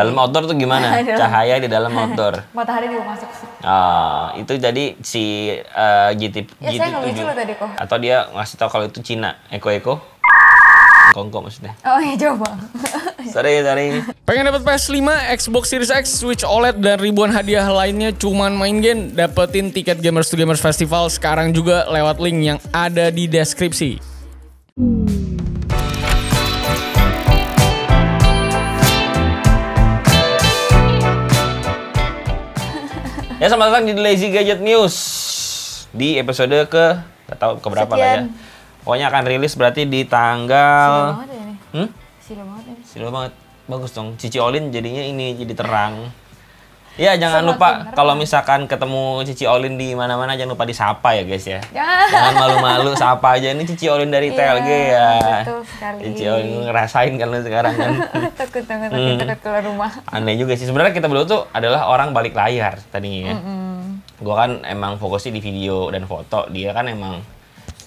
dalam outdoor tuh gimana? Cahaya di dalam outdoor. Matahari juga masuk. Itu jadi si Ya saya nggak lucu loh tadi kok. Atau dia ngasih tahu kalau itu Cina, Eko. Kongko maksudnya. Oh iya coba. Sorry. Pengen dapat PS5, Xbox Series X, Switch OLED dan ribuan hadiah lainnya cuman main game? Dapetin tiket Gamers to Gamers Festival sekarang juga lewat link yang ada di deskripsi. Ya, selamat datang di Lazy Gadget News. Di episode nggak tahu keberapa lah ya. Pokoknya akan rilis berarti di tanggal... Silo banget ya ini. Silo banget ini. Silo banget. Bagus dong. Cici Olin jadinya ini jadi terang. Ya, jangan lupa kalau misalkan ketemu Cici Olin di mana-mana jangan lupa disapa ya guys ya. Jangan malu-malu, sapa aja. Ini Cici Olin dari TLG ya. Betul sekali. Cici Olin ngerasain kan lu sekarang kan. takut keluar rumah. Aneh juga sih. Sebenarnya kita berdua tuh adalah orang balik layar tadinya ya. Gue kan emang fokusnya di video dan foto. Dia kan emang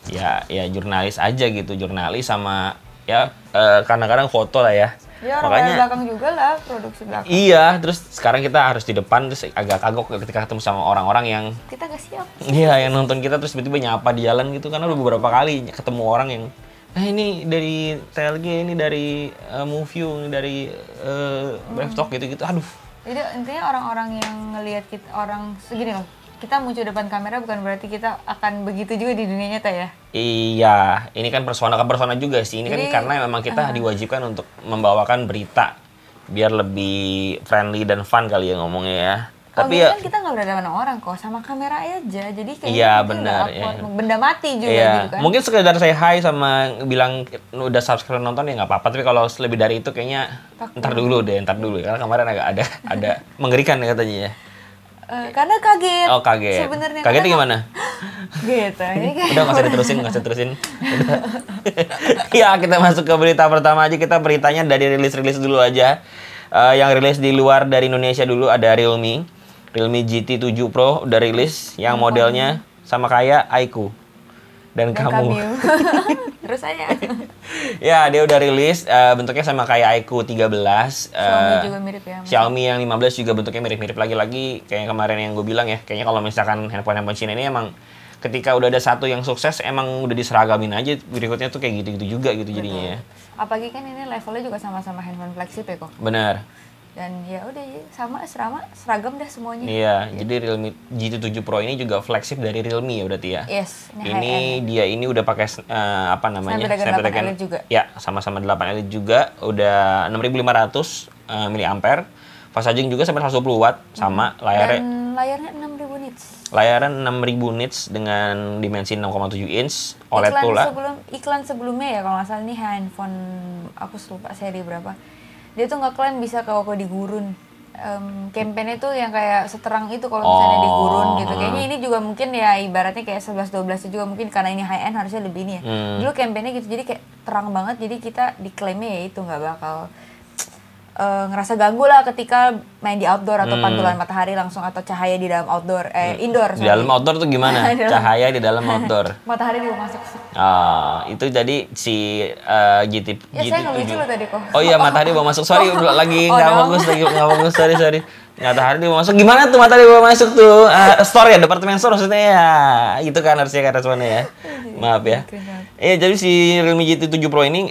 ya jurnalis aja gitu. Jurnalis sama ya kadang-kadang foto lah ya. Ya orang belakang juga lah, produksi belakang. Iya, terus sekarang kita harus di depan, terus agak kagok ketika ketemu sama orang-orang yang kita gak siap. Iya, yang nonton kita terus tiba-tiba nyapa di jalan gitu. Karena udah beberapa kali ketemu orang yang ini dari TLG, ini dari Moview, ini dari Brave Talk gitu-gitu. Aduh. Jadi intinya orang-orang yang ngelihat kita, orang segini loh. Kita muncul depan kamera bukan berarti kita akan begitu juga di dunia nyata ya? Iya, ini kan persona ke persona juga sih. Ini jadi, kan karena memang kita diwajibkan untuk membawakan berita biar lebih friendly dan fun kali ya ngomongnya ya. Tapi ya kan kita nggak berhadapan sama orang kok, sama kamera aja. Jadi kayak iya, benar ya. Benda mati juga gitu kan. Mungkin sekedar say hi sama bilang udah subscribe nonton ya nggak apa-apa. Tapi kalau lebih dari itu kayaknya ntar dulu ya. Karena kemarin agak ada mengerikan ya katanya ya. Karena kaget. Oh kaget. Sebenarnya kagetnya gimana? Gitu. Udah nggak usah diterusin. Ya kita masuk ke berita pertama aja. Kita beritanya dari rilis dulu aja. Yang rilis di luar dari Indonesia dulu ada Realme GT7 Pro udah rilis. Yang modelnya sama kayak Aiku dan kamu. Terus saya. Ya dia udah rilis, bentuknya sama kayak Aiku 13. Xiaomi juga mirip ya. Xiaomi yang 15 juga bentuknya mirip-mirip lagi kayak kemarin yang gue bilang ya. Kayaknya kalau misalkan handphone Cina ini emang ketika udah ada satu yang sukses emang udah diseragamin aja, berikutnya tuh kayak gitu-gitu juga gitu jadinya ya. Apalagi kan ini levelnya juga sama-sama handphone flagship ya kok. Bener. Dan ya udah sama seragam dah semuanya. Iya, jadi Realme GT7 Pro ini juga flagship dari Realme ya berarti ya. Yes. Ini dia ini udah pakai Snapdragon 8 Elite juga. Ya, sama-sama 8 Elite juga, udah 6500 mAh. Fast charging juga sampai 120 watt sama layarnya. Dan layarnya 6000 nits. Layarnya 6000 nits dengan dimensi 6,7 inch OLED pula. Iklan sebelumnya ya kalau nggak salah ini handphone aku lupa seri berapa. Dia tuh nggak klaim bisa kalau di gurun. Campaign-nya tuh yang kayak seterang itu kalau misalnya di gurun gitu. Kayaknya ini juga mungkin ya ibaratnya kayak 11-12 juga mungkin karena ini high end harusnya lebih ini ya. Dulu campaign-nya gitu jadi kayak terang banget jadi kita diklaimnya ya itu nggak bakal ngerasa ganggu lah ketika main di outdoor atau pantulan matahari langsung atau cahaya di dalam outdoor indoor. Di dalam outdoor tuh gimana? Cahaya di dalam outdoor. Matahari juga masuk. Itu jadi si GT. Ya saya nggak lucu loh tadi kok. Oh iya matahari bawa masuk. Sorry lagi nggak bagus sorry. Matahari bawa masuk. Gimana tuh matahari bawa masuk tuh? Store ya, departemen store maksudnya ya. Itu kan harusnya kan responnya ya. Maaf ya. Jadi si Realme GT7 Pro ini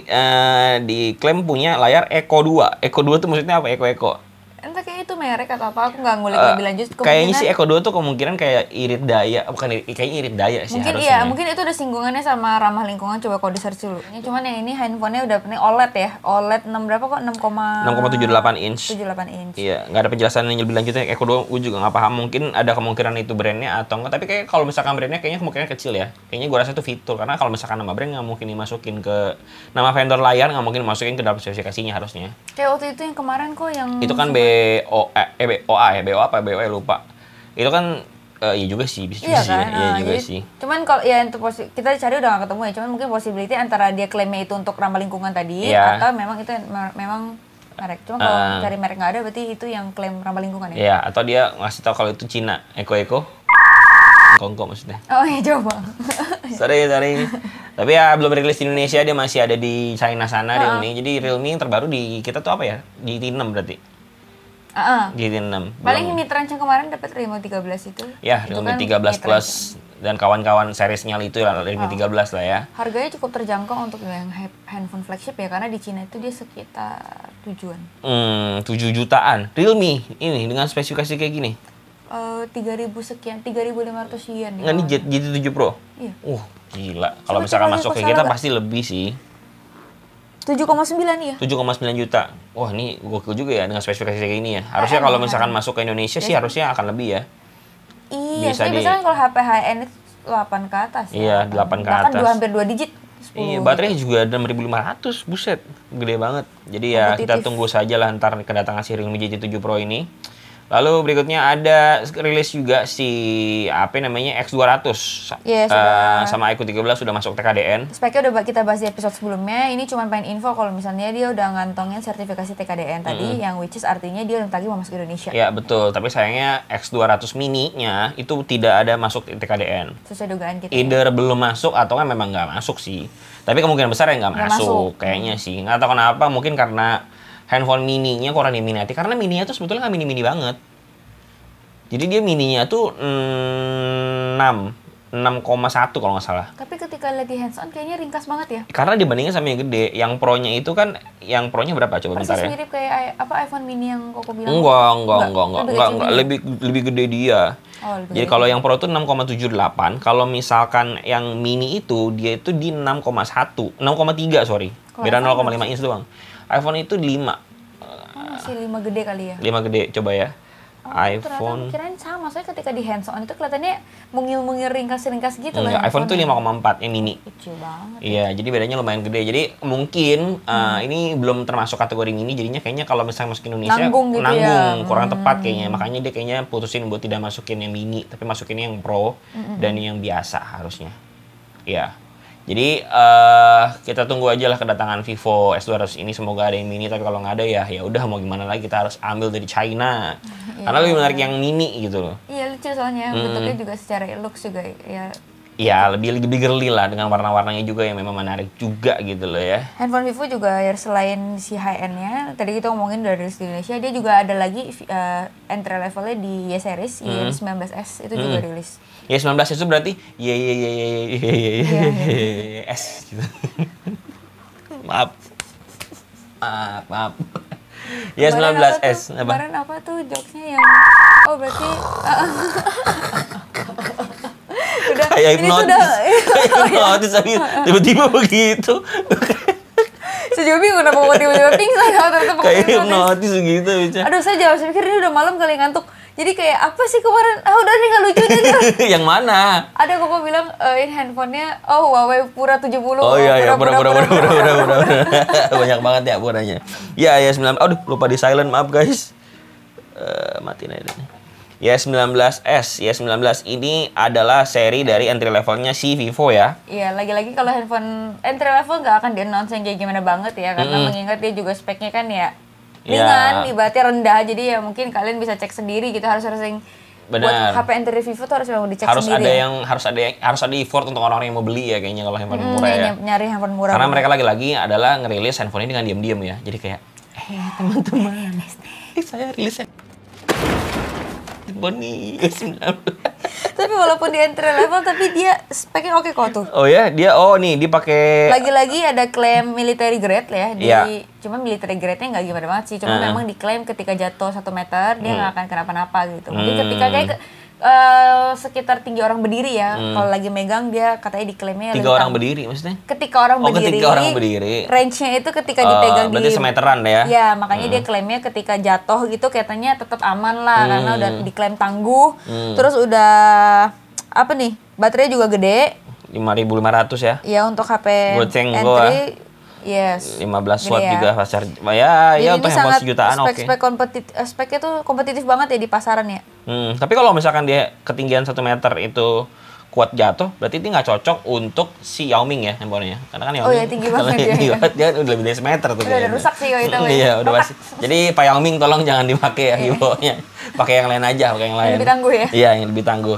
diklaim punya layar Eco 2. Eco 2 tuh maksudnya apa? Eco. Entah kayak itu merek atau apa, aku nggak ngulik lebih lanjut. Kayaknya sih Eco 2 tuh kemungkinan kayak irit daya, kayaknya irit daya sih mungkin harusnya. Iya, mungkin itu ada singgungannya sama ramah lingkungan, coba kalau di search dulu. Cuman yang ini handphonenya udah pening OLED ya, OLED 6 berapa kok? 6,78 inch. 78 inch. Iya, nggak ada penjelasan yang lebih lanjutnya. Eco 2 gue juga nggak paham, mungkin ada kemungkinan itu brandnya atau enggak, tapi kayak kalau misalkan brandnya kayaknya kemungkinan kecil ya. Kayaknya gue rasa itu fitur, karena kalau misalkan nama brand nggak mungkin dimasukin ke nama vendor layar, nggak mungkin dimasukin ke dalam spesifikasinya harusnya. Kayak waktu itu yang kemarin kok yang itu kan BOA lupa. Itu kan iya juga sih, bisa juga sih. Iya juga sih. Cuman kalau ya untuk kita cari udah gak ketemu ya, cuman mungkin possibility antara dia klaimnya itu untuk ramah lingkungan tadi atau memang itu memang merek. Cuma kalau cari merek nggak ada berarti itu yang klaim ramah lingkungan ya. Iya, atau dia ngasih tahu kalau itu Cina, Eko. Kongko maksudnya. Oh iya coba. sorry. Tapi ya belum rilis di Indonesia, dia masih ada di China sana Realme. Jadi Realme yang terbaru di kita tuh apa ya? GT6 berarti. GT6. Paling Mid Range yang kemarin dapat Realme 13 itu. Ya, itu Realme kan 13 Mid Plus Range. dan kawan-kawan seriesnya itu ya, Realme 13 lah ya. Harganya cukup terjangkau untuk yang handphone flagship ya, karena di Cina itu dia sekitar 7-an. 7 jutaan. Realme ini dengan spesifikasi kayak gini. 3.000 sekian, 3.500 yen. Nggak, ini GT7 Pro? Iya. Gila. Kalau Coba misalkan cek lagi masuk kok kayak kita salah pasti lebih sih. 7,9 ya. 7,9 juta. Wah, ini gokil juga ya dengan spesifikasi kayak gini ya. Harusnya kalau misalkan masuk ke Indonesia sih harusnya akan lebih ya. Iya, Bisa sih biasanya kalau HP high end itu 8 ke atas ya. Iya, 8 ke Bahkan atas. hampir 2 digit. 10. Iya, baterainya juga ada 6.500, buset, gede banget. Jadi ya kita Kompetitif. tunggu saja lah ntar kedatangan si Realme GT7 Pro ini. Lalu berikutnya ada rilis juga si apa namanya X200 Iya, sudah. sama iQOO 13 sudah masuk TKDN. Speknya udah kita bahas di episode sebelumnya. Ini cuma pengen info kalau misalnya dia udah ngantongin sertifikasi TKDN tadi, yang which is artinya dia bentar lagi mau masuk Indonesia. Ya betul, tapi sayangnya X200 mini-nya itu tidak ada masuk TKDN. Sesuai dugaan kita. Either belum masuk atau kan memang nggak masuk sih. Tapi kemungkinan besar ya nggak Nggak masuk, masuk. kayaknya sih. Nggak tahu kenapa, mungkin karena handphone mininya kurang diminati. Karena mininya tuh sebetulnya nggak mini-mini banget. Jadi dia mininya tuh 6,1 kalau nggak salah. Tapi ketika lagi hands on kayaknya ringkas banget ya. Karena dibandingin sama yang gede, yang Pro-nya itu kan, yang Pro-nya berapa coba bentar Persis ya? mirip kayak iPhone mini yang Koko bilang. Enggak, lebih gede dia. Oh, lebih Jadi gede. kalau yang Pro tuh 6,78, kalau misalkan yang mini itu dia itu di 6,1, 6,3 sorry. Kalau Beda iPhone 0,5 inch doang. iPhone itu 5. Masih 5 gede kali ya. 5 gede, coba ya. iPhone Ternyata kirain sama, soalnya ketika di hands on itu kelihatannya mungil-mungil ringkas-ringkas gitu enggak, lah. iPhone tuh 5,4 yang mini. Kecil banget. Iya, jadi bedanya lumayan gede. Jadi mungkin ini belum termasuk kategori mini, jadinya kayaknya kalau misalnya masuk Indonesia Nanggung gitu ya. kurang tepat kayaknya. Makanya dia kayaknya putusin buat tidak masukin yang mini, tapi masukin yang Pro dan yang biasa harusnya. Iya. Jadi kita tunggu aja lah kedatangan Vivo S200 ini, semoga ada yang mini, tapi kalau nggak ada ya udah mau gimana lagi, kita harus ambil dari China. Karena lebih menarik yang mini gitu loh. Iya, lucu soalnya bentuknya juga secara looks juga ya. Iya, lebih girly lah dengan warna-warnanya juga yang memang menarik juga gitu loh ya. Handphone Vivo juga ya, selain si high end-nya, tadi kita ngomongin dari di Indonesia, dia juga ada lagi entry levelnya di Y series, Y19S itu juga rilis. Ya 19 itu berarti S gitu. Maaf. Ya 19S apa? Kemarin apa tuh jokesnya yang berarti udah Kayak ini hipnotis. sudah Kayak hipnotis tapi tiba-tiba begitu. sejauh bingung kenapa kok tiba-tiba pingsan atau tetap Kayak hipnotis begitu bisa. Aduh, saya jawab, saya pikir ini udah malam kali ngantuk. Jadi kayak apa sih kemarin? Udah nih, nggak lucu deh. Yang mana? Ada kok bilang ini handphonenya Huawei Pura 70. Oh iya, pura. Banyak banget ya puranya. Ya 9. Aduh, lupa di silent, maaf guys. Matiin aja nih. Ya 19S, ya 19 ini adalah seri dari entry levelnya si Vivo ya. Iya, lagi-lagi kalau handphone entry level nggak akan di-announce yang kayak gimana banget ya, karena mengingat dia juga speknya kan ya ringan, ibaratnya rendah, jadi ya mungkin kalian bisa cek sendiri gitu, harus sering. Benar. Buat HP entry Vivo tuh harus memang dicek Harus sendiri. harus ada effort untuk orang-orang yang mau beli ya kayaknya kalau handphone murah ya. Nyari handphone murah. Karena mereka lagi-lagi adalah ngerilis handphone ini dengan diam-diam ya. Jadi kayak teman-teman, saya rilis handphone nih 19. Tapi walaupun di entry level, tapi dia speknya oke kok tuh. Oh ya, dia dipakai Lagi-lagi ada klaim military grade ya. Iya. Cuma military grade-nya nggak gimana banget sih. Cuma memang diklaim ketika jatuh 1 meter, dia nggak akan kenapa-napa gitu. Mungkin ketika kayak sekitar tinggi orang berdiri ya. Kalau lagi megang dia katanya diklaimnya 3 orang berdiri maksudnya. Ketika orang berdiri. Ketika orang berdiri. Range-nya itu ketika dipegang berarti semeteran deh ya. Ya, makanya dia klaimnya ketika jatuh gitu katanya tetap aman lah karena udah diklaim tangguh. Terus udah apa nih? Baterainya juga gede. 5.500 ya. Ya untuk HP Goceng entry. gua. Yes. 15 watt Gede ya. juga fast charge. Ya Jadi untuk ini handphone sangat sejutaan oke. speknya tuh kompetitif banget ya di pasaran ya. Tapi kalau misalkan dia ketinggian 1 meter itu kuat jatuh, berarti ini nggak cocok untuk si Yao Ming ya handphonenya. Karena kan Yao Ming ya, tinggi banget dia. Dia udah lebih dari semeter tuh. Udah rusak sih itu. Iya, udah pasti. Jadi Pak Yao Ming tolong jangan dipakai ya Vivo-nya. Pakai yang lain aja, pakai yang lain. Yang lebih tangguh ya? Iya, yang lebih tangguh.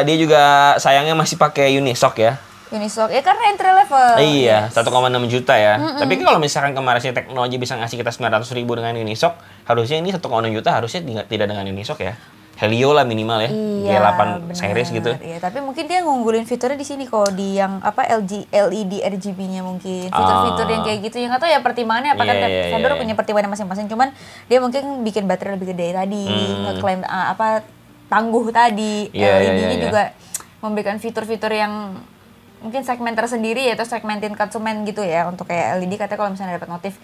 Dia juga sayangnya masih pakai Unisoc ya. Unisoc ya karena entry level. Iya, 1,6 juta ya. Tapi kalau misalkan kemarin si teknologi bisa ngasih kita 900.000 dengan Unisoc, harusnya ini 1,6 juta harusnya tidak dengan Unisoc ya. Helio lah minimal ya, Iya, G8 bener. series gitu. Iya, tapi mungkin dia ngunggulin fiturnya di sini kok di yang apa LED RGB-nya mungkin. Fitur-fitur yang kayak gitu yang atau ya pertimbangannya apakah Iya, vendor iya. punya pertimbangan masing-masing. Cuman dia mungkin bikin baterai lebih gede tadi, ngeklaim apa tangguh tadi. Iya, LED-nya iya. juga memberikan fitur-fitur yang mungkin segmen tersendiri ya, atau segmentin konsumen gitu ya. Untuk kayak LED katanya kalau misalnya dapat notif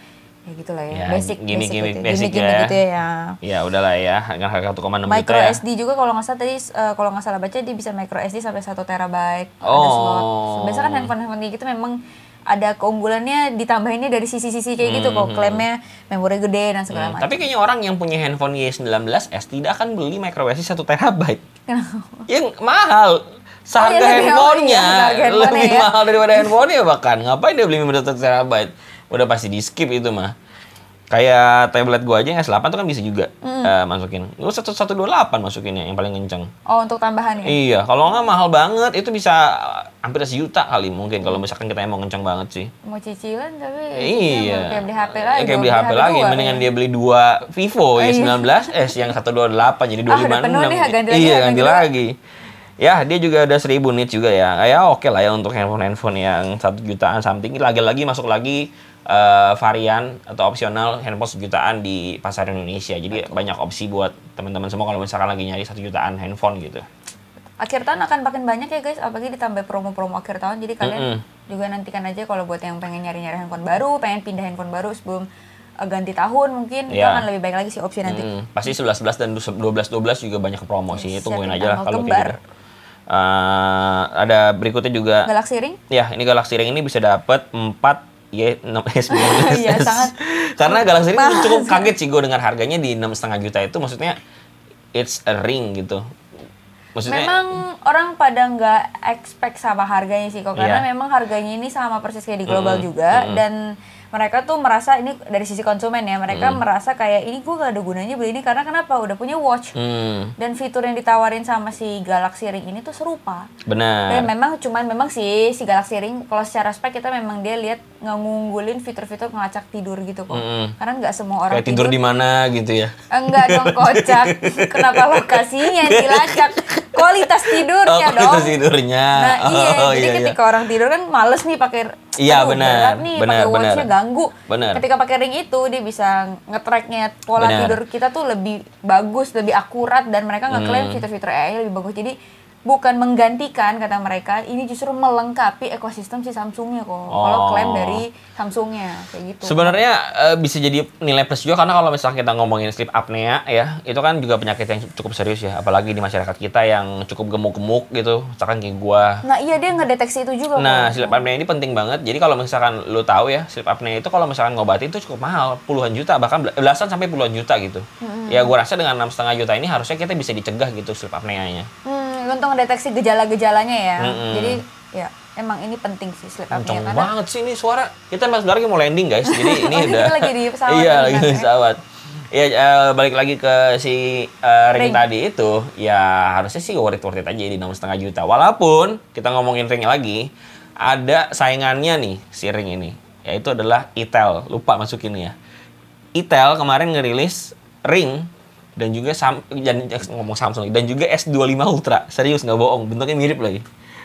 ya gitulah ya, Ya, basic gimmick basic ya. gitu ya. Ya udahlah ya, dengan harga 1,6 juta Micro ya. SD juga kalau nggak salah tadi kalau nggak salah baca dia bisa micro SD sampai 1 terabyte ada Oh. slot. Biasanya kan handphone kayak gitu memang ada keunggulannya ditambahinnya dari sisi-sisi kayak gitu kok, klaimnya memori gede dan segala macam. Tapi kayaknya orang yang punya handphone Y19s tidak akan beli micro SD 1 terabyte. Kenapa? Yang mahal. Seharga lebih mahal, handphonenya iya, harga handphonenya lebih ya. mahal daripada handphonenya bahkan. Ngapain dia beli 1 terabyte? Udah pasti di skip itu mah. Kayak tablet gua aja yang S8 tuh kan bisa juga masukin. Lu 128 masukinnya yang paling kenceng. Oh, untuk tambahan ya? Iya, kalau nggak mahal banget itu bisa hampir 1 juta kali mungkin kalau misalkan kita emang kenceng banget sih. Mau cicilan tapi Iya. kayak beli HP lagi. Kayak beli HP lagi, dua, mendingan ya. dia beli 2 Vivo Y19s yang 128 jadi 256. udah penuh nih, ganti lagi, Iya, ganti ganti lagi. lagi. Ya, dia juga ada 1000 nits juga ya. Ya oke lah ya untuk handphone yang 1 jutaan something. Lagi-lagi masuk lagi varian atau opsional handphone 1 jutaan di pasar Indonesia. Jadi banyak opsi buat teman-teman semua kalau misalkan lagi nyari 1 jutaan handphone gitu. Akhir tahun akan makin banyak ya guys, apalagi ditambah promo-promo akhir tahun. Jadi kalian juga nantikan aja kalau buat yang pengen nyari-nyari handphone baru, pengen pindah handphone baru sebelum ganti tahun mungkin itu Iya. akan lebih baik lagi sih opsi nanti. Pasti 11-11 dan 12-12 juga banyak promo sih. Tungguin siapin aja lah tanggal kalau kembar. kayak gitu. Ada berikutnya juga. Galaxy Ring? Ya, ini Galaxy Ring ini bisa dapat 4 Y6s 19s. Iya, sangat Karena Galaxy Ring mahal cukup kaget sih gue dengar harganya di 6,5 juta itu, maksudnya it's a ring gitu. Maksudnya memang orang pada nggak expect sama harganya sih kok, karena Iya. memang harganya ini sama persis kayak di global juga, dan mereka tuh merasa ini dari sisi konsumen ya, mereka merasa kayak ini gue gak ada gunanya beli ini karena kenapa udah punya watch dan fitur yang ditawarin sama si Galaxy Ring ini tuh serupa. benar. Dan memang sih si Galaxy Ring kalau secara spek kita memang dia lihat ngunggulin fitur-fitur ngelacak tidur gitu kok. Karena nggak semua orang Kayak tidur di mana gitu ya. Enggak dong kocak. Kenapa lokasinya yang dilacak? Kualitas tidurnya dong. Kualitas tidurnya. Nah iya, Oh, jadi ketika orang tidur kan males nih pakai Iya, aduh, benar, berat nih, benar, pakai watchnya benar. ganggu. Benar. Ketika pakai ring itu dia bisa nge-tracknya pola Benar. tidur kita tuh lebih bagus, lebih akurat, dan mereka ngeklaim fitur-fitur AI lebih bagus. Jadi bukan menggantikan kata mereka, ini justru melengkapi ekosistem si Samsungnya kok. Kalau klaim dari Samsungnya kayak gitu. Sebenarnya bisa jadi nilai plus juga karena kalau misalnya kita ngomongin sleep apnea ya, itu kan juga penyakit yang cukup serius ya, apalagi di masyarakat kita yang cukup gemuk-gemuk gitu, misalkan kayak gua. Nah iya, dia ngedeteksi itu juga Nah, kok. sleep apnea ini penting banget. Jadi kalau misalkan lu tahu ya, sleep apnea itu kalau misalkan ngobatin itu cukup mahal, puluhan juta, bahkan belasan sampai puluhan juta gitu. Ya gua rasa dengan 6,5 juta ini harusnya kita bisa dicegah gitu sleep apnea-nya. Untuk ngedeteksi gejala-gejalanya ya. Jadi ya emang ini penting sih sleep apnea Kenceng karena banget sih ini suara. Kita sebentar lagi mau landing guys. Jadi ini Oh, udah kita lagi di pesawat Iya, ya, lagi di benar ya? pesawat. Ya balik lagi ke si ring tadi itu, ya harusnya sih worth it aja di 6,5 juta. Walaupun kita ngomongin ring lagi, ada saingannya nih si ring ini, yaitu adalah Itel. Lupa masukin ya. Itel kemarin ngerilis ring dan juga ngomong Samsung dan juga S25 Ultra. Serius nggak bohong, bentuknya mirip lagi.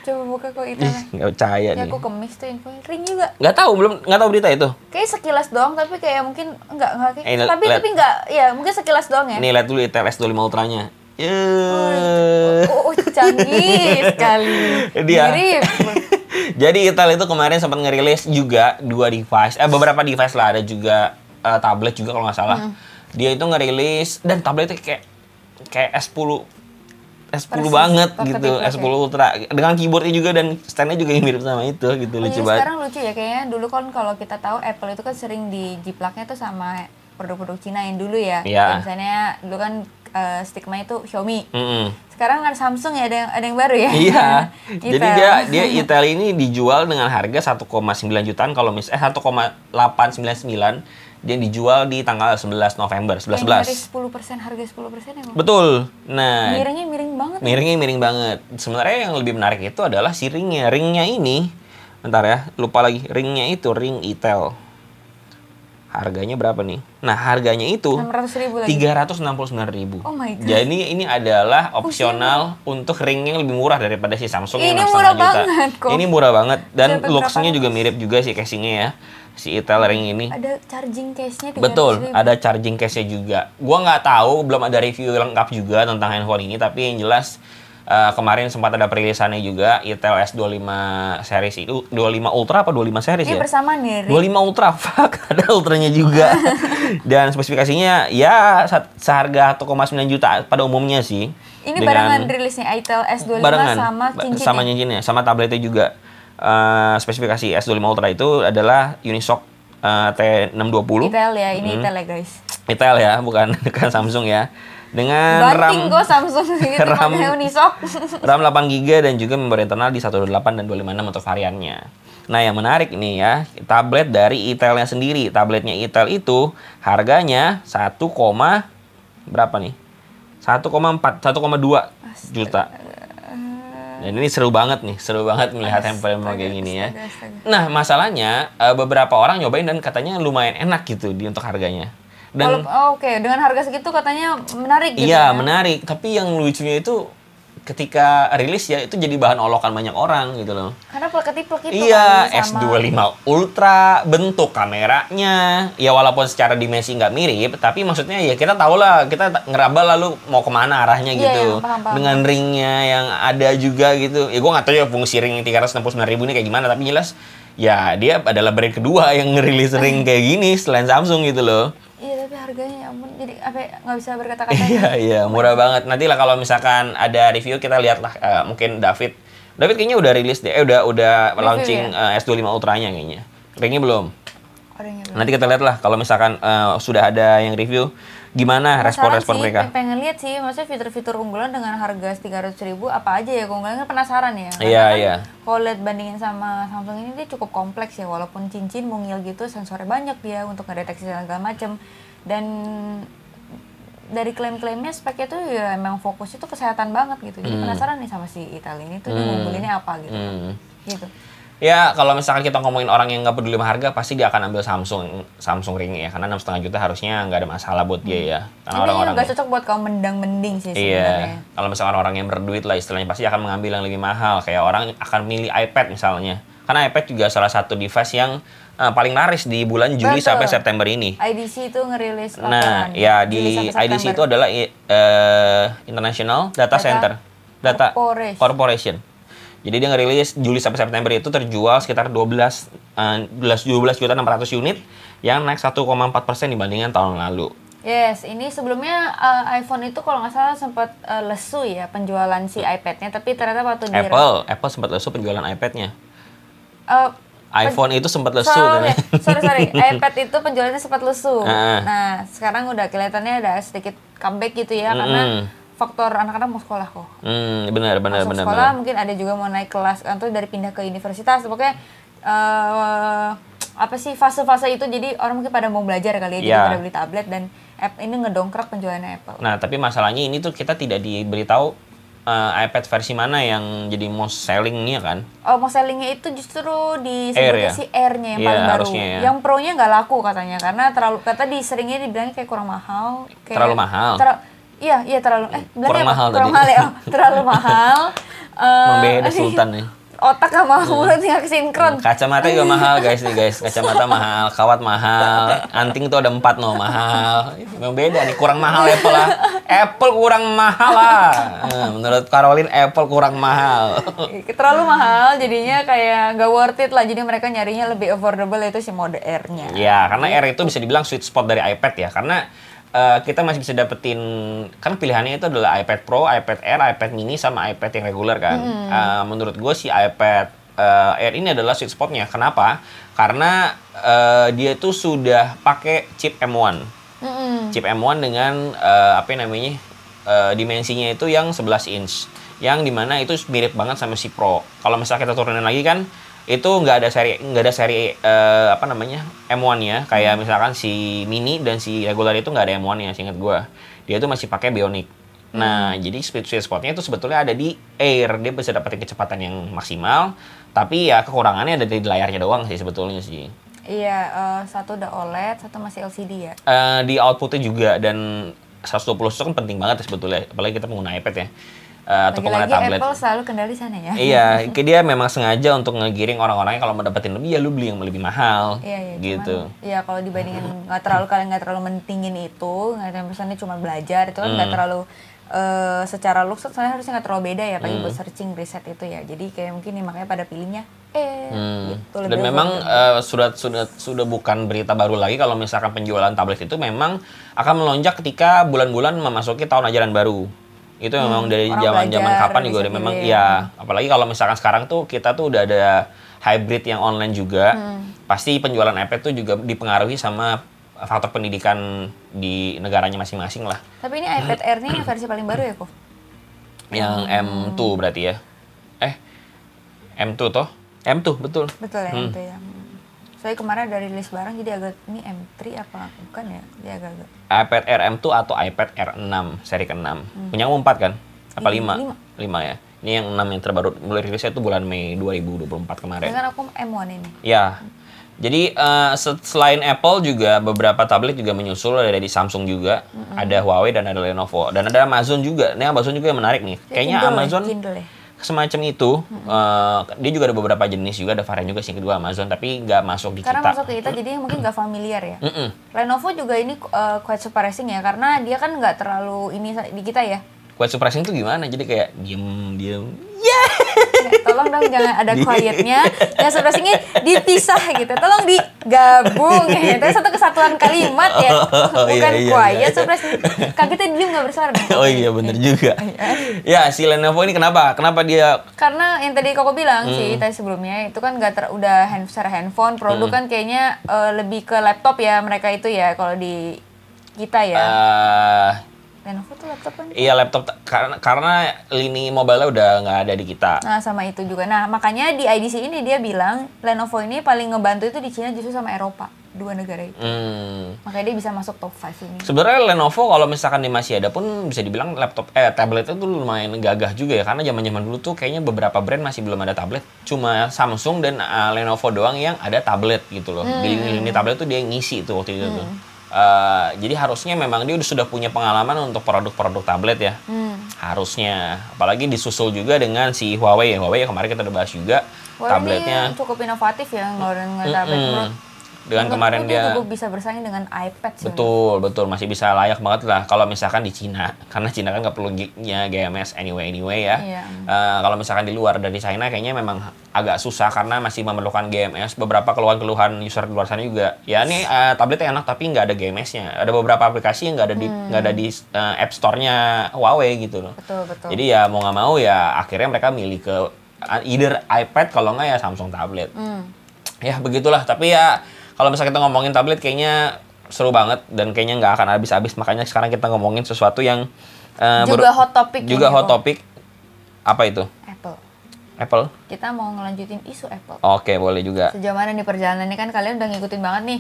coba buka kok itu. Nggak percaya Ya nih. aku kemis tuh infonya. Ring juga. Nggak tahu berita itu. Kayak sekilas doang tapi kayak mungkin enggak kayak. Lihat. Tapi enggak ya, mungkin sekilas doang ya. Nih lihat dulu Itel S25 Ultranya. Oh, canggih sekali. Dia. Mirip. Jadi Itel itu kemarin sempat ngerilis juga 2 device, beberapa device lah, ada juga tablet juga kalau nggak salah. Dia itu ngerilis dan tabletnya kayak S10 Persis, banget prototipe, gitu, S10 Ultra dengan keyboardnya juga dan standnya juga yang mirip sama itu gitu, Oh, lucu jadi banget. sekarang lucu ya kayaknya dulu kan kalau kita tahu Apple itu kan sering dijiplaknya tuh sama produk-produk Cina yang dulu ya. Iya. Kayak misalnya dulu kan stigma itu Xiaomi. Mm-mm. Sekarang ada Samsung ya, ada yang baru ya. Iya. Itel. Jadi dia Itel ini dijual dengan harga 1,9 jutaan kalau 1,899 Dan dijual di tanggal 11 November, 11-11. Yang dari 10%, harga 10% ya, Bang? Betul. Nah, Miringnya miring banget. miringnya miring banget. Sebenarnya yang lebih menarik itu adalah si ringnya. Ringnya ini, bentar ya, lupa lagi. Ringnya itu ring Itel. Harganya berapa nih? Nah, harganya itu 600.000 lagi. 369.000. Oh my God. Jadi ini adalah opsional untuk ring yang lebih murah daripada si Samsung yang Ini 6,5 murah juta. banget kok. Ini murah banget dan Dapat looks-nya berapa juga mirip juga sih casingnya ya. Si Itel ring ini. Ada charging case-nya 300.000. Betul, ada charging case-nya juga. Gua nggak tahu, belum ada review lengkap juga tentang handphone ini, tapi yang jelas kemarin sempat ada perilisannya juga Itel S25 series itu 25 Ultra apa 25 series Ini ya? bersama nih, 25 Ultra, fuck, ada Ultranya juga. Dan spesifikasinya ya seharga 1,9 juta pada umumnya sih. Ini barengan rilisnya Itel S25 sama cincinnya. Sama cincinnya, sama tabletnya juga. Spesifikasi S25 Ultra itu adalah Unisoc T620. Itel ya, ini Itel ya guys. Itel ya, bukan Samsung ya. Dengan Banting kok Samsung gitu pakai Unisoc. RAM 8GB dan juga memori internal di 128 dan 256 untuk variannya. Nah, yang menarik nih ya, tablet dari Itel-nya sendiri. Tabletnya Itel itu harganya 1, berapa nih? 1,2 juta. Dan ini seru banget melihat handphone kayak gini ya. Nah, masalahnya beberapa orang nyobain dan katanya lumayan enak gitu untuk harganya. Dan Oke, dengan harga segitu katanya menarik gitu. Iya, menarik. Tapi yang lucunya itu ketika rilis ya itu jadi bahan olokan banyak orang gitu loh. Karena plek-plek itu Iya, kan sama S25 Ultra, bentuk kameranya ya walaupun secara dimensi nggak mirip, tapi maksudnya ya kita tahu lah, kita ngeraba lalu mau kemana arahnya Iya, gitu. paham. Dengan ringnya yang ada juga gitu. Ya gue nggak tahu ya fungsi ring 369.000 ini kayak gimana, tapi jelas ya dia adalah brand kedua yang ngerilis ring kayak gini selain Samsung gitu loh. Iya, tapi harganya ya ampun, jadi apa ya, nggak bisa berkata-kata. Iya, murah banget. Nanti lah kalau misalkan ada review kita lihat lah, mungkin David kayaknya udah rilis deh, udah Review launching ya? S25 Ultranya kayaknya. Ringnya belum. Orangnya belum. Nanti kita lihat lah kalau misalkan sudah ada yang review, gimana respon-respon Penasaran mereka. sih, pengen lihat sih, maksudnya fitur-fitur unggulan dengan harga 300.000 apa aja ya keunggulannya, penasaran ya. Iya, Karena iya. Kalau lihat bandingin sama Samsung ini dia cukup kompleks ya, walaupun cincin mungil gitu, sensornya banyak dia untuk ngedeteksi segala macam. Dan dari klaim-klaimnya speknya tuh ya emang fokus itu kesehatan banget gitu. Jadi penasaran nih sama si Itel ini tuh dia ngunggulinnya apa gitu. Gitu. Ya kalau misalkan kita ngomongin orang yang nggak peduli sama harga, pasti dia akan ambil Samsung Ring ya, karena 6,5 juta harusnya nggak ada masalah buat dia ya. Karena Ini orang-orang nggak cocok buat kaum mendang-mending sih sebenarnya. iya, kalau misalkan orang yang berduit lah istilahnya pasti akan mengambil yang lebih mahal. Kayak orang akan milih iPad misalnya. Karena iPad juga salah satu device yang paling laris di bulan Juli Betul. sampai September ini. IDC itu ngerilis Nah, laporan ya Juli di sampai IDC itu September. adalah International Data Center. Data Corporation. Jadi dia ngerilis Juli sampai September itu terjual sekitar 12.600.000 unit yang naik 1,4% dibandingkan tahun lalu. Yes, ini sebelumnya iPhone itu kalau nggak salah sempat lesu ya penjualan si iPad-nya, tapi ternyata waktu di Apple sempat lesu penjualan iPad-nya. iPhone itu sempat lesu. Sorry, iPad itu penjualannya sempat lesu. Nah, sekarang udah kelihatannya ada sedikit comeback gitu ya, karena faktor anak-anak mau sekolah kok. Benar. Sekolah mungkin ada juga mau naik kelas atau dari pindah ke universitas. Pokoknya apa sih fase-fase itu, jadi orang mungkin pada mau belajar kali ya, jadi pada beli tablet dan app ini ngedongkrak penjualannya Apple. Nah, tapi masalahnya ini tuh kita tidak diberitahu iPad versi mana yang jadi most selling-nya kan? Oh, most selling-nya itu justru Air, disebutnya ya? si Air-nya yang paling baru. Ya. Yang Pro-nya nggak laku katanya karena seringnya dibilangnya kayak kurang mahal. Kayak terlalu mahal. Iya terlalu. Kurang mahal kurang tadi. mahal ya. Terlalu mahal. Membeda Sultan nih. Otak sama mulut nggak sinkron. Kacamata juga mahal guys. Kacamata mahal, kawat mahal, anting tuh ada 4 mahal. Memang beda nih, kurang mahal Apple lah. Apple kurang mahal lah. Menurut Caroline Apple kurang mahal. Terlalu mahal jadinya kayak nggak worth it lah. Jadi mereka nyarinya lebih affordable, yaitu si mode Air-nya. Ya, karena Air itu bisa dibilang sweet spot dari iPad ya. Karena kita masih bisa dapetin, kan pilihannya itu adalah iPad Pro, iPad Air, iPad Mini, sama iPad yang reguler kan. Menurut gue si iPad Air ini adalah sweet spotnya. Kenapa? Karena dia itu sudah pakai chip M1. Chip M1 dengan dimensinya itu yang 11 inch. Yang dimana itu mirip banget sama si Pro. Kalau misalnya kita turunin lagi kan, itu nggak ada seri apa namanya M1-nya, kayak misalkan si Mini dan si regular itu nggak ada M1-nya, seingat gue. Dia tuh masih pakai Bionic. Nah, jadi sweet spotnya itu sebetulnya ada di Air. Dia bisa dapetin kecepatan yang maksimal, tapi ya kekurangannya ada di layarnya doang sih sebetulnya sih. Iya, satu udah OLED, satu masih LCD ya. Di outputnya juga, dan 120 Hz kan penting banget sebetulnya, apalagi kita pengguna iPad ya. Atau pengguna tablet. Apple selalu kendali sana ya. Iya, dia memang sengaja untuk ngegiring orang-orangnya kalau mau dapetin lebih ya lu beli yang lebih mahal. Iya, gitu. Iya, kalau dibandingin kalian nggak terlalu mentingin itu, nggak ada misalnya cuma belajar itu kan nggak terlalu secara looks sebenarnya harusnya nggak terlalu beda ya, apalagi buat searching riset itu ya. Jadi kayak mungkin nih makanya pada pilihnya gitu. Dan memang sudah bukan berita baru lagi kalau misalkan penjualan tablet itu memang akan melonjak ketika bulan-bulan memasuki tahun ajaran baru. Itu memang dari zaman-zaman kapan juga udah memang ya, apalagi kalau misalkan sekarang tuh kita tuh udah ada hybrid yang online juga. Pasti penjualan iPad tuh juga dipengaruhi sama faktor pendidikan di negaranya masing-masing lah. Tapi ini iPad Air-nya versi paling baru ya, kok? Yang M2 berarti ya? M2 toh? M2, betul. Betul ya, M2 ya. Soalnya kemarin ada rilis barang, jadi agak, ini M3 apa? Bukan ya? Dia agak-agak. iPad Air M2 atau iPad Air 6, seri ke-6. Punya 4 kan? Apa 5? 5 ya. Ini yang 6 yang terbaru, mulai rilisnya itu bulan Mei 2024 kemarin. Dengan aku M1 ini. Ya. Jadi selain Apple juga beberapa tablet juga menyusul, ada di Samsung juga, ada Huawei dan ada Lenovo, dan ada Amazon juga. Nah, Amazon juga yang menarik nih. Kayaknya Kindle Amazon Kindle ya? semacam itu. Dia juga ada beberapa jenis juga, ada varian juga sih kedua Amazon, tapi nggak masuk di Karena kita. masuk ke kita jadi mungkin nggak familiar ya. Lenovo juga ini quite surprising ya, karena dia kan nggak terlalu ini di kita ya. Quite surprising tuh gimana? Jadi kayak diem. Tolong dong jangan ada quietnya. Yang surprisingnya dipisah gitu. Tolong digabung gitu. Satu kesatuan kalimat ya. Bukan quiet, surprising. Kagetnya diem nggak bersuara. Oh iya bener juga. Ya si Lenovo ini kenapa? Kenapa dia? Karena yang tadi Koko bilang sih tadi sebelumnya itu kan nggak udah secara handphone, produk kan kayaknya lebih ke laptop ya mereka itu ya kalau di kita ya. Lenovo tuh laptop kan? Iya laptop, karena lini mobile udah nggak ada di kita. Nah sama itu juga. Nah makanya di IDC ini dia bilang Lenovo ini paling ngebantu itu di Cina justru sama Eropa. Dua negara itu. Makanya dia bisa masuk top 5 ini. Sebenarnya Lenovo kalau misalkan dia masih ada pun bisa dibilang tablet itu lumayan gagah juga ya, karena zaman-zaman dulu tuh kayaknya beberapa brand masih belum ada tablet. Cuma Samsung dan Lenovo doang yang ada tablet gitu loh. Di lini tablet tuh dia ngisi tuh waktu itu tuh. Jadi harusnya memang dia sudah punya pengalaman untuk produk-produk tablet ya. Harusnya. Apalagi disusul juga dengan si Huawei. Huawei ya kemarin kita udah bahas juga. Tabletnya ini cukup inovatif ya ngeluarin tablet. Dengan kemarin dia cukup bisa bersaing dengan iPad sih. Betul masih bisa layak banget lah kalau misalkan di Cina, karena Cina kan nggak perlu gignya GMS anyway ya. Iya. Kalau misalkan di luar dari China kayaknya memang agak susah karena masih memerlukan GMS. Beberapa keluhan user di luar sana juga ya ini tabletnya enak tapi nggak ada GMS-nya. Ada beberapa aplikasi yang nggak ada di App Store-nya Huawei gitu loh. Betul. Jadi ya mau nggak mau ya akhirnya mereka milih ke either iPad kalau nggak ya Samsung tablet. Ya begitulah, tapi ya kalau misalnya kita ngomongin tablet kayaknya seru banget dan kayaknya nggak akan habis-habis. Makanya sekarang kita ngomongin sesuatu yang juga hot topic. Juga hot topic. Apa itu? Apple. Kita mau ngelanjutin isu Apple. Oke, boleh juga. Sejauh mana nih perjalanannya kan kalian udah ngikutin banget nih.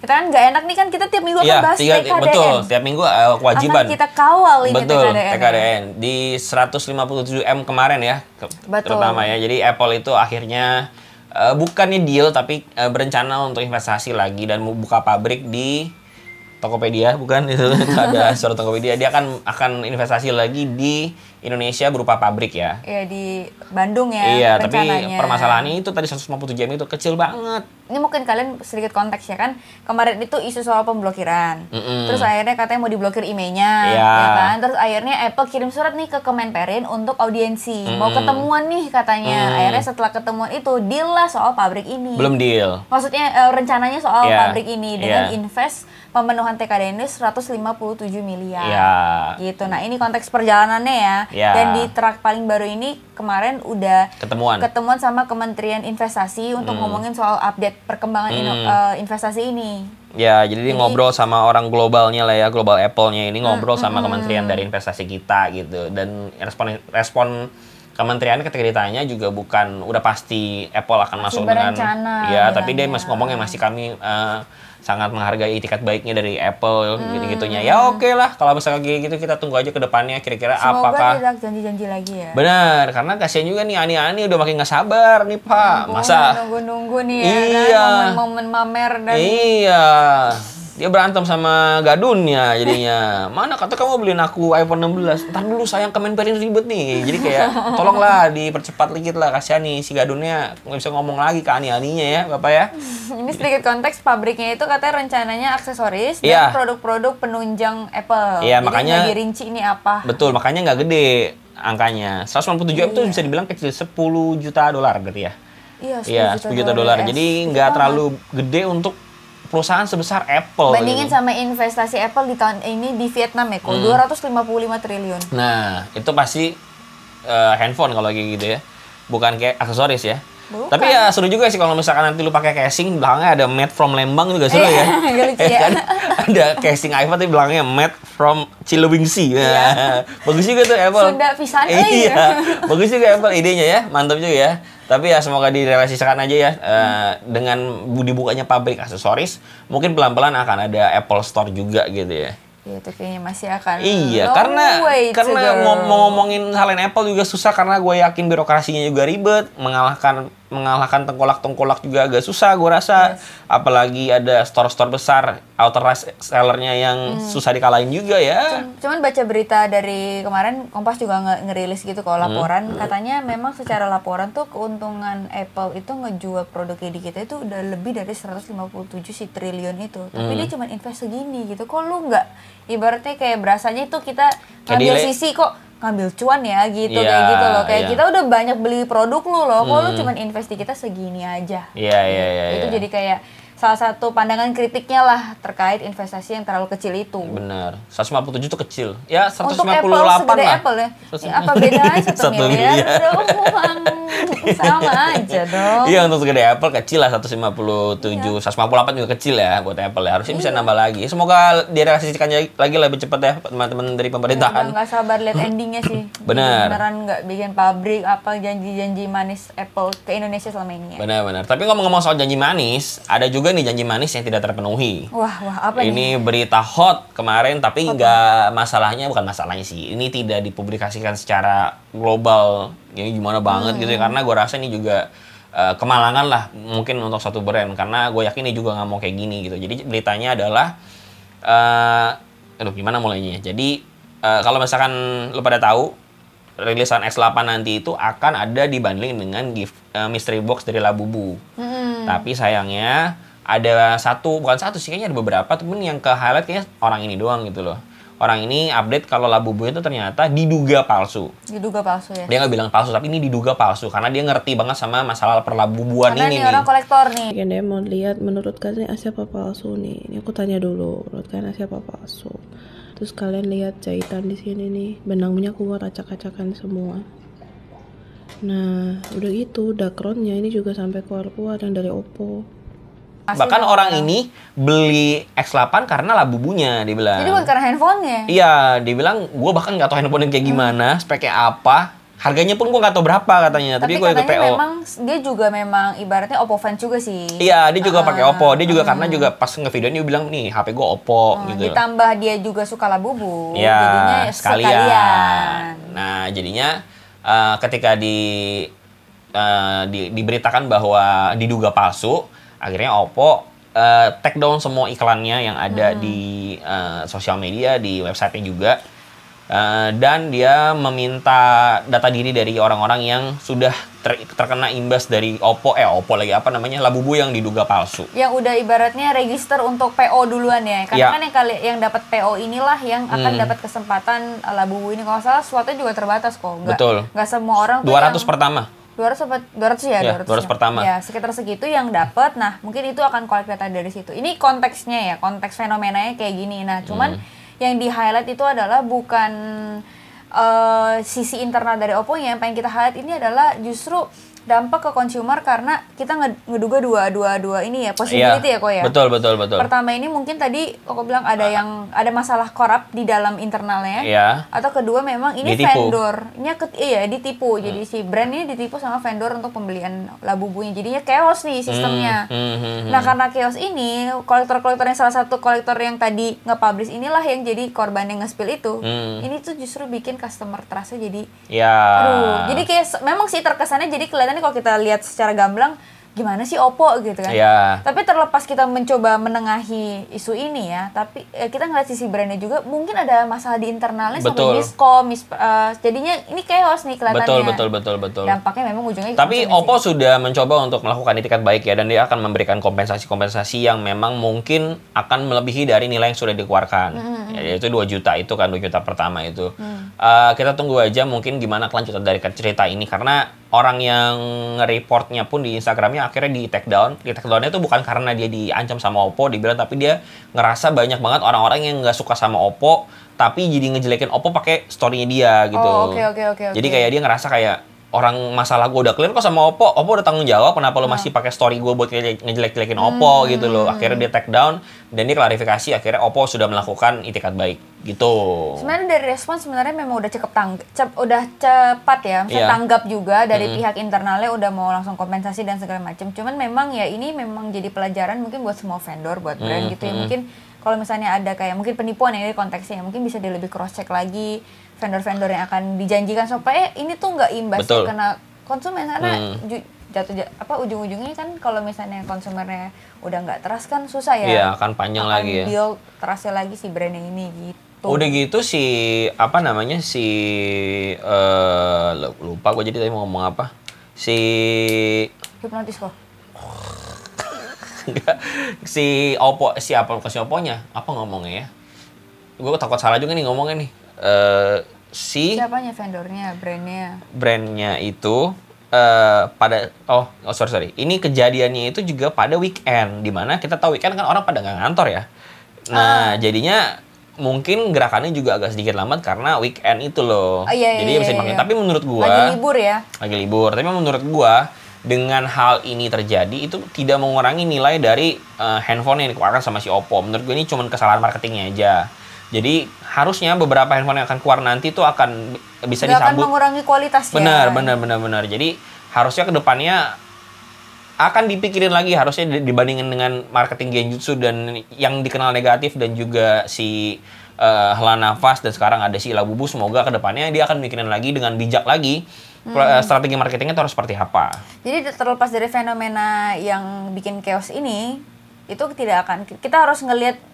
Kita kan nggak enak nih kan kita tiap minggu akan bahas TKDN. Betul, tiap minggu kewajiban. Akan kita kawal ini TKDN. Di 157M kemarin ya. Terutama ya. Jadi Apple itu akhirnya bukannya deal tapi berencana untuk investasi lagi dan mau buka pabrik di Tokopedia, bukan itu ada surat Tokopedia. Dia akan investasi lagi di Indonesia berupa pabrik ya. Iya di Bandung ya. Iya, tapi permasalahannya itu tadi 157 jam itu kecil banget. Ini mungkin kalian sedikit konteks ya kan. Kemarin itu isu soal pemblokiran. Terus akhirnya katanya mau diblokir emailnya, ya kan. Terus akhirnya Apple kirim surat nih ke Kemenperin untuk audiensi. Mau ketemuan nih katanya. Akhirnya setelah ketemuan itu deal lah soal pabrik ini. Belum deal. Maksudnya rencananya soal pabrik ini dengan invest pemenuhan TKDN ini 157 miliar. Gitu. Nah, ini konteks perjalanannya ya. Dan di track paling baru ini kemarin udah ketemuan sama Kementerian Investasi untuk ngomongin soal update perkembangan investasi ini. Ya, jadi ngobrol sama orang globalnya lah ya, global Apple-nya ini ngobrol sama kementerian dari investasi kita gitu. Dan respon kementerian ketika ditanya juga bukan udah pasti Apple akan masuk dengan ya, tapi dia masih ngomongnya masih kami sangat menghargai itikat baiknya dari Apple gitu-gitunya. Ya oke lah kalau misalnya kayak gitu kita tunggu aja ke depannya kira-kira apakah tidak janji-janji lagi ya. Benar, karena kasihan juga nih Ani udah makin nggak sabar nih Pak. Masa nunggu-nunggu nih ya iya, kan momen-momen mamer dan iya. Dia berantem sama gadunnya jadinya. Mana kata kamu beliin aku iPhone 16. Ntar dulu sayang Kemenperin ribet nih. Jadi kayak tolonglah dipercepat dikit lah. Kasihan nih si gadunnya nggak bisa ngomong lagi ke Ani-Aninya ya Bapak ya. Ini sedikit konteks, pabriknya itu katanya rencananya aksesoris dan produk-produk penunjang Apple. Iya, jadi makanya nggak dirinci ini apa. Betul, makanya nggak gede angkanya. 197 M itu bisa dibilang kecil, $10 juta berarti ya. Iya, 10 juta dolar. Jadi nggak terlalu gede untuk perusahaan sebesar Apple. Bandingin sama investasi Apple di tahun ini di Vietnam ya, 255 triliun. Nah, itu pasti handphone kalau kayak gitu ya. Bukan kayak aksesoris ya. Bukan. Tapi ya seru juga sih kalau misalkan nanti lu pakai casing belakangnya ada made from Lembang juga seru ya. Lucu ya. Kan? Ada casing iPhone tapi belakangnya made from Cilewingsi. Nah, bagus juga tuh Apple. Sunda pisan iya. Bagus juga Apple idenya ya. Mantap juga ya. Tapi ya semoga direalisasikan aja ya dengan dibukanya pabrik aksesoris, mungkin pelan-pelan akan ada Apple Store juga gitu ya. Iya, itu kayaknya masih akan. Iya, karena mau ngomongin selain Apple juga susah karena gue yakin birokrasinya juga ribet, mengalahkan tengkolak juga agak susah gue rasa. Yes. Apalagi ada store-store besar, authorized sellernya yang susah dikalahin juga ya. Cuman baca berita dari kemarin, Kompas juga ngerilis gitu kalau laporan. Katanya memang secara laporan tuh keuntungan Apple itu ngejual produknya di kita itu udah lebih dari 157 triliun itu. Tapi dia cuma invest segini gitu. Kok lu nggak, ibaratnya kayak berasanya itu kita ngambil sisi kok ngambil cuan ya gitu, kayak gitu loh. Kayak kita udah banyak beli produk lu loh, kok lu cuma invest di kita segini aja. Iya. Itu jadi kayak salah satu pandangan kritiknya lah terkait investasi yang terlalu kecil itu. Benar. 157 itu kecil. Ya 158 untuk Apple, segede lah. Apple ya. Apa bedanya 1 miliar dong? Sama aja dong. Iya, untuk segede Apple kecil lah 157. 158 juga kecil ya buat Apple ya. Harusnya bisa nambah lagi. Semoga direalisasikan lagi lebih cepat ya teman-teman dari pemerintahan. Nggak sabar lihat endingnya sih. Benar. Beneran nggak bikin pabrik apa janji-janji manis Apple ke Indonesia selama ini ya. Benar. Tapi ngomong-ngomong soal janji manis, ada juga nih janji manis yang tidak terpenuhi. Wah, apa ini nih? Berita hot kemarin, tapi bukan masalahnya sih. Ini tidak dipublikasikan secara global. Ini gimana banget gitu ya, karena gue rasa ini juga kemalangan lah mungkin untuk satu brand, karena gue yakin ini juga nggak mau kayak gini gitu. Jadi beritanya adalah, gimana mulainya? Jadi kalau misalkan lu pada tahu, rilisan X8 nanti itu akan ada dibundling dengan gift mystery box dari Labubu. Tapi sayangnya ada bukan satu sih, kayaknya ada beberapa, temen yang ke highlight kayaknya orang ini doang gitu loh. Orang ini update kalau Labubu itu ternyata diduga palsu. Diduga palsu ya? Dia nggak bilang palsu, tapi ini diduga palsu karena dia ngerti banget sama masalah perlabubuan ini. Karena orang kolektor nih. Dia mau lihat menurut kalian siapa palsu nih. Ini aku tanya dulu, menurut kalian siapa palsu? Terus kalian lihat jahitan di sini nih, benangnya keluar acak-acakan semua. Nah, udah gitu, dakronnya ini juga sampai keluar-keluar yang dari Oppo. Bahkan orang ini beli X8 karena Labubunya, dia bilang. Jadi bukan karena handphonenya? Iya, dia bilang, gue bahkan nggak tahu handphone kayak gimana, speknya apa, harganya pun gue nggak tahu berapa katanya. Tapi gue ikut PO. Memang dia juga memang ibaratnya Oppo fans juga sih. Iya, dia juga pakai Oppo. Dia juga karena juga pas nge-video dia bilang nih HP gue Oppo gitu. Ditambah dia juga suka Labubu. Iya, jadinya sekalian. Nah, jadinya ketika diberitakan bahwa diduga palsu, akhirnya Oppo take down semua iklannya yang ada di sosial media, di websitenya juga. Dan dia meminta data diri dari orang-orang yang sudah terkena imbas dari Oppo Labubu yang diduga palsu. Yang udah ibaratnya register untuk PO duluan ya. Karena kan yang dapat PO inilah yang akan dapat kesempatan Labubu ini. Kalau salah sesuatu juga terbatas kok. Betul. Nggak semua orang 200 pertama. 200 ya, 200 pertama. Ya, sekitar segitu yang dapat. Nah, mungkin itu akan collect data dari situ. Ini konteksnya ya, konteks fenomenanya kayak gini. Nah, cuman yang di-highlight itu adalah bukan sisi internal dari Oppo. Yang pengen kita highlight ini adalah justru dampak ke consumer karena kita ngeduga dua ini ya, possibility ya kok ya. Betul. Pertama ini mungkin tadi kok bilang ada masalah korup di dalam internalnya. Iya. Atau kedua memang ini Ditipu. vendornya ditipu. Jadi si brand ini ditipu sama vendor untuk pembelian Labubunya. Jadinya chaos nih sistemnya. Nah, karena chaos ini, kolektor-kolektor yang salah satu kolektor yang tadi nge-publish inilah yang jadi korban yang nge-spill itu. Ini tuh justru bikin customer trust-nya jadi aduh. Jadi kayak memang sih terkesannya jadi kelihatannya kalau kita lihat secara gamblang gimana sih Oppo gitu kan. Tapi terlepas kita mencoba menengahi isu ini ya, tapi kita ngeliat sisi brandnya juga mungkin ada masalah di internalnya sampai miskom, jadinya ini chaos nih kelihatannya. Betul. Dampaknya memang ujungnya. Tapi Oppo sudah mencoba untuk melakukan itikat baik ya, dan dia akan memberikan kompensasi yang memang mungkin akan melebihi dari nilai yang sudah dikeluarkan. Yaitu 2 juta itu kan, 2 juta pertama itu. Kita tunggu aja mungkin gimana kelanjutan dari cerita ini, karena orang yang nge-reportnya pun di Instagramnya akhirnya di take down. Di take downnya itu bukan karena dia diancam sama Oppo, dibilang, tapi dia ngerasa banyak banget orang-orang yang nggak suka sama Oppo, tapi jadi ngejelekin Oppo pakai story-nya dia gitu. Oke. Jadi kayak dia ngerasa kayak orang masalah gue udah clear kok sama Oppo udah tanggung jawab, kenapa lo masih pakai story gue buat ngejelek-jelekin Oppo gitu loh. Akhirnya dia take down dan dia klarifikasi, akhirnya Oppo sudah melakukan itikat baik gitu. Sebenarnya dari respon sebenarnya memang udah udah cepat ya, misalnya tanggap juga dari pihak internalnya udah mau langsung kompensasi dan segala macam. Cuman memang ya ini memang jadi pelajaran mungkin buat semua vendor, buat brand gitu ya. Mungkin kalau misalnya ada kayak mungkin penipuan ya, ini konteksnya mungkin bisa dia lebih cross check lagi vendor-vendor yang akan dijanjikan supaya ini tuh nggak imbas kena konsumen, karena ujung-ujungnya kan kalau misalnya konsumennya udah nggak trust kan susah ya. Iya, akan panjang lagi ya. Build trustnya lagi si brand yang ini gitu. Udah gitu lupa gue jadi tadi mau ngomong apa. Hipnotis kok. Si aplikasi Oppo-nya apa ngomongnya ya? Gue takut salah juga nih ngomongnya nih. Siapanya vendornya, brandnya itu sorry. Ini kejadiannya itu juga pada weekend, dimana kita tahu weekend kan orang pada nggak ngantor ya. Nah, jadinya mungkin gerakannya juga agak sedikit lambat karena weekend itu loh. Jadi bisa dipakai. Tapi menurut gua lagi libur ya. Lagi libur. Tapi menurut gua dengan hal ini terjadi itu tidak mengurangi nilai dari handphone yang dikeluarkan sama si Oppo. Menurut gua ini cuma kesalahan marketingnya aja. Jadi harusnya beberapa handphone yang akan keluar nanti itu akan bisa disambut. Akan mengurangi kualitasnya. Benar. Jadi harusnya ke depannya akan dipikirin lagi, harusnya dibandingin dengan marketing genjutsu dan yang dikenal negatif, dan juga si hela nafas, dan sekarang ada si Labubu. Semoga ke depannya dia akan mikirin lagi dengan bijak lagi strategi marketingnya itu harus seperti apa. Jadi terlepas dari fenomena yang bikin chaos ini, itu kita harus ngelihat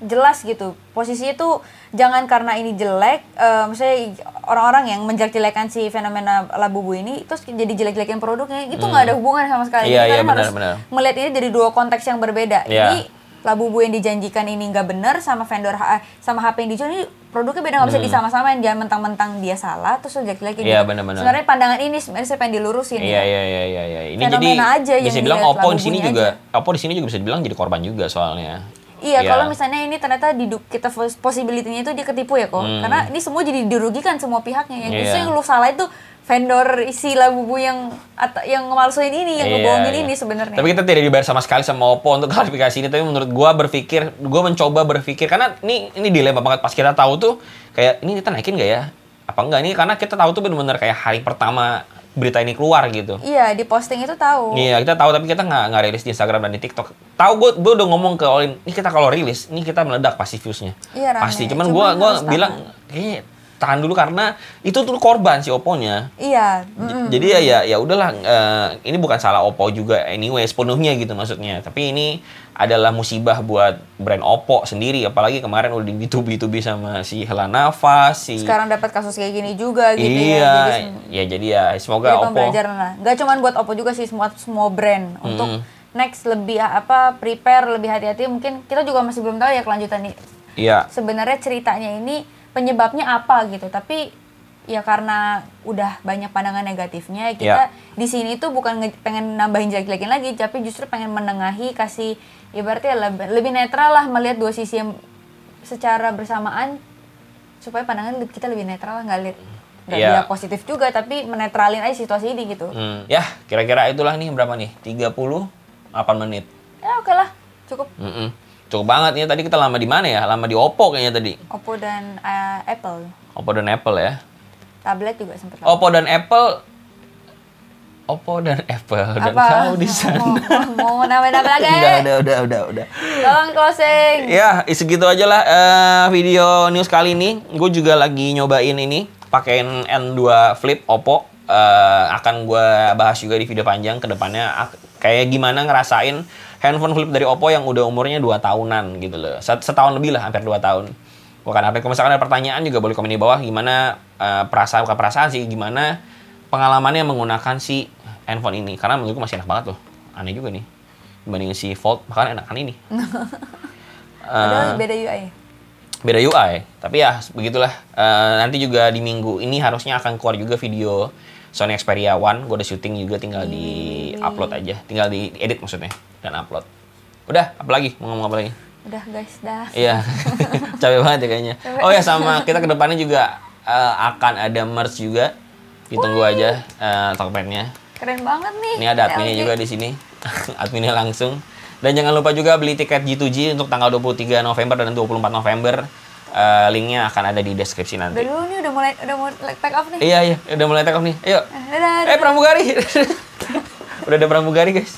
jelas gitu posisinya tuh, jangan karena ini jelek, misalnya orang-orang yang menjelek-jelekan si fenomena Labubu ini terus jadi jelek-jelekin produknya, itu nggak ada hubungan sama sekali. Iya, harus melihat ini dari 2 konteks yang berbeda. Ini Labubu yang dijanjikan ini nggak benar, sama vendor sama HP yang dijual ini produknya beda, nggak bisa disama-samain. Jangan mentang-mentang dia salah terus jelek-jelekin. Iya, benar-benar. Sebenarnya pandangan ini sebenarnya saya pengen dilurusin. Iya. Ini fenomena jadi aja bisa bilang Oppo di sini juga bisa dibilang jadi korban juga soalnya. Iya, kalau misalnya ini ternyata kita possibility-nya itu dia ketipu ya kok. Karena ini semua jadi dirugikan semua pihaknya. Yang justru yang lu salah itu vendor isi Labubu yang ngemalsuin ini, yang ngebohongin ini sebenarnya. Tapi kita tidak dibayar sama sekali sama Oppo untuk klarifikasi ini. Tapi menurut gua mencoba berpikir karena ini dilema banget pas kita tahu tuh kayak ini kita naikin nggak ya? Apa enggak ini, karena kita tahu tuh benar-benar kayak hari pertama berita ini keluar gitu. Iya, di posting itu tahu. Iya, kita tahu, tapi kita nggak rilis di Instagram dan di TikTok. Tahu, gue udah ngomong ke Olin, ini kita kalau rilis, ini kita meledak pasti viewsnya. Iya, rame. Pasti. Cuman gue bilang, tahan dulu karena itu tuh korban si Oppo-nya. Iya. Jadi ya udahlah, ini bukan salah Oppo juga anyway sepenuhnya gitu maksudnya. Tapi ini adalah musibah buat brand Oppo sendiri, apalagi kemarin udah ditubi-tubi sama si hela nafas, sekarang dapat kasus kayak gini juga gitu jadi semoga Oppo pembelajaran lah. Gak cuma buat Oppo juga sih, semua brand untuk next lebih prepare, lebih hati-hati. Mungkin kita juga masih belum tahu ya kelanjutan nih. Iya. Sebenarnya ceritanya ini penyebabnya apa gitu, tapi ya karena udah banyak pandangan negatifnya, kita di sini tuh bukan pengen nambahin jelek-jelekin lagi, tapi justru pengen menengahi, kasih ibaratnya lebih netral lah, melihat 2 sisi yang secara bersamaan supaya pandangan kita lebih netral lah, nggak lihat nggak Iya. bilang positif juga, tapi menetralin aja situasi ini gitu. Ya, kira-kira itulah nih berapa nih? 38 menit. Ya oke lah, cukup. Cukup banget nih. Tadi kita lama di mana ya? Lama di Oppo kayaknya tadi. Oppo dan Apple. Oppo dan Apple ya. Tablet juga sempet. Oppo dan Apple dan kau di sana. Mau nambahin apa lagi? Udah. Tolong closing. Ya, segitu aja lah video news kali ini. Gue juga lagi nyobain ini, pakein N2 Flip Oppo. Akan gue bahas juga di video panjang ke depannya kayak gimana ngerasain handphone flip dari Oppo yang udah umurnya 2 tahunan gitu loh. Setahun lebih lah, hampir 2 tahun. Gue akan update. Kalau misalkan ada pertanyaan juga boleh komen di bawah gimana bukan perasaan sih, gimana pengalamannya menggunakan si handphone ini. Karena menurutku masih enak banget loh. Aneh juga nih. Dibanding si Fold, bahkan enakan ini. Padahal beda UI. Beda UI, tapi ya begitulah. Nanti juga di minggu ini harusnya akan keluar juga video Sony Xperia One. Gue udah syuting juga, tinggal di upload aja, tinggal di edit maksudnya dan upload. Udah, apalagi mau ngomong apa lagi? Udah guys, dah. Iya, capek banget ya kayaknya. Oh ya, sama kita kedepannya juga akan ada merch juga. Ditunggu aja Tokped-nya. Keren banget nih. Ini ada adminnya juga di sini, adminnya langsung. Dan jangan lupa juga beli tiket G2G untuk tanggal 23 November dan 24 November. Linknya akan ada di deskripsi nanti. Udah dulu nih, udah mau take off nih. Iya, udah mulai take off nih. Ayo. Dadah. Pramugari. Udah ada pramugari, guys.